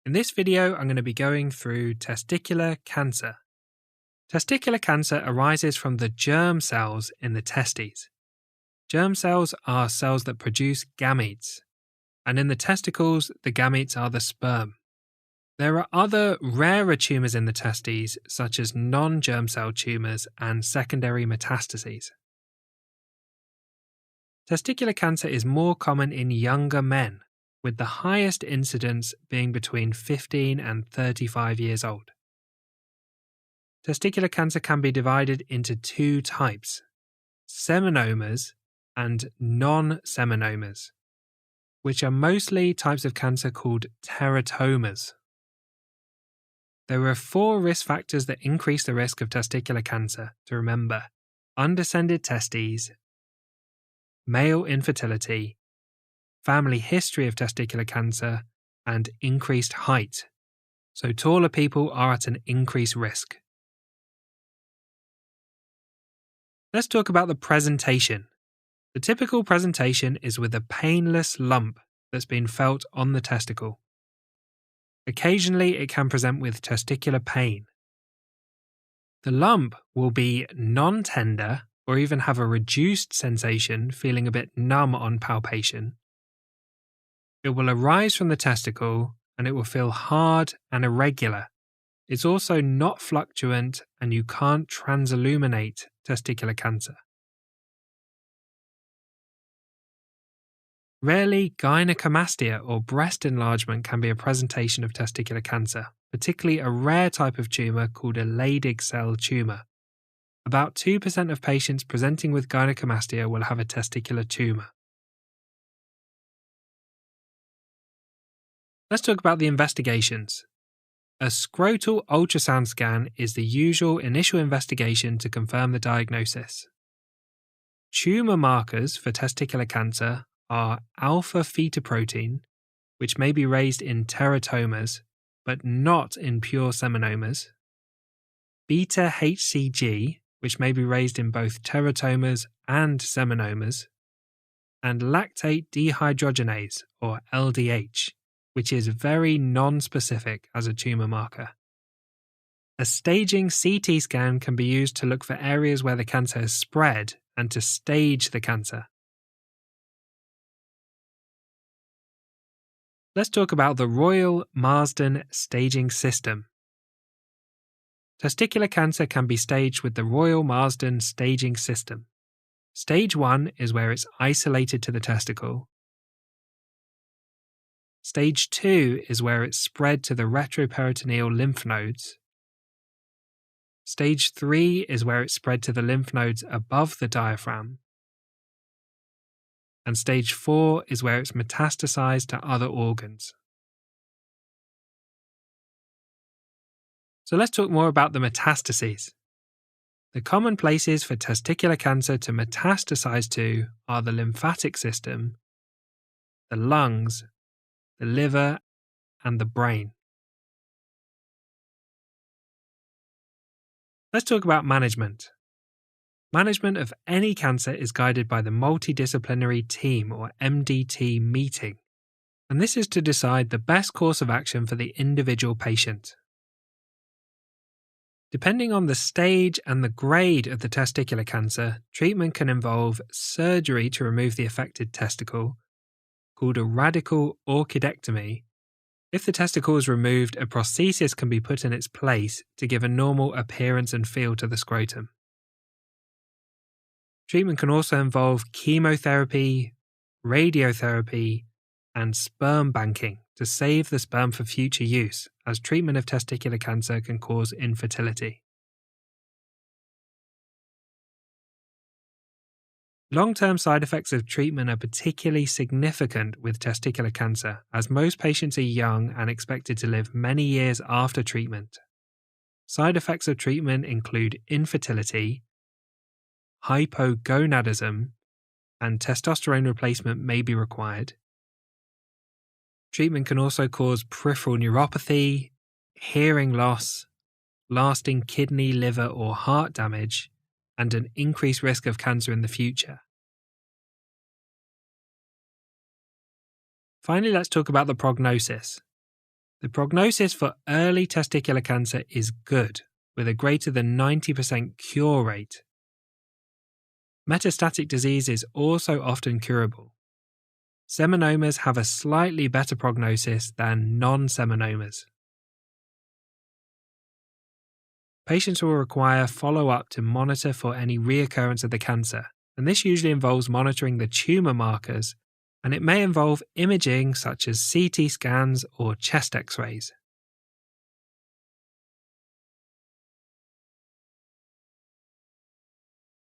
In this video, I'm going to be going through testicular cancer. Testicular cancer arises from the germ cells in the testes. Germ cells are cells that produce gametes, and in the testicles, the gametes are the sperm. There are other rarer tumours in the testes, such as non-germ cell tumours and secondary metastases. Testicular cancer is more common in younger men, with the highest incidence being between 15 and 35 years old. Testicular cancer can be divided into two types: seminomas and non-seminomas, which are mostly types of cancer called teratomas. There are 4 risk factors that increase the risk of testicular cancer to remember: undescended testes, male infertility, family history of testicular cancer, and increased height. So taller people are at an increased risk. Let's talk about the presentation. The typical presentation is with a painless lump that's been felt on the testicle. Occasionally, it can present with testicular pain. The lump will be non-tender or even have a reduced sensation, feeling a bit numb on palpation. It will arise from the testicle and it will feel hard and irregular. It's also not fluctuant and you can't transilluminate testicular cancer. Rarely, gynecomastia or breast enlargement can be a presentation of testicular cancer, particularly a rare type of tumour called a Leydig cell tumour. About 2% of patients presenting with gynecomastia will have a testicular tumour. Let's talk about the investigations. A scrotal ultrasound scan is the usual initial investigation to confirm the diagnosis. Tumour markers for testicular cancer are alpha-fetoprotein, which may be raised in teratomas, but not in pure seminomas, beta-HCG, which may be raised in both teratomas and seminomas, and lactate dehydrogenase, or LDH, which is very non-specific as a tumour marker. A staging CT scan can be used to look for areas where the cancer has spread and to stage the cancer. Let's talk about the Royal Marsden staging system. Testicular cancer can be staged with the Royal Marsden staging system. Stage 1 is where it's isolated to the testicle. Stage 2 is where it's spread to the retroperitoneal lymph nodes. Stage 3 is where it's spread to the lymph nodes above the diaphragm. And stage 4 is where it's metastasized to other organs. So let's talk more about the metastases. The common places for testicular cancer to metastasize to are the lymphatic system, the lungs, the liver, and the brain. Let's talk about management. Management of any cancer is guided by the Multidisciplinary Team, or MDT, meeting, and this is to decide the best course of action for the individual patient. Depending on the stage and the grade of the testicular cancer, treatment can involve surgery to remove the affected testicle, called a radical orchidectomy. If the testicle is removed, a prosthesis can be put in its place to give a normal appearance and feel to the scrotum. Treatment can also involve chemotherapy, radiotherapy, and sperm banking to save the sperm for future use, as treatment of testicular cancer can cause infertility. Long-term side effects of treatment are particularly significant with testicular cancer, as most patients are young and expected to live many years after treatment. Side effects of treatment include infertility, hypogonadism, and testosterone replacement may be required. Treatment can also cause peripheral neuropathy, hearing loss, lasting kidney, liver, or heart damage, and an increased risk of cancer in the future. Finally, let's talk about the prognosis. The prognosis for early testicular cancer is good, with a greater than 90% cure rate. Metastatic disease is also often curable. Seminomas have a slightly better prognosis than non-seminomas. Patients will require follow-up to monitor for any reoccurrence of the cancer, and this usually involves monitoring the tumour markers, and it may involve imaging such as CT scans or chest X-rays.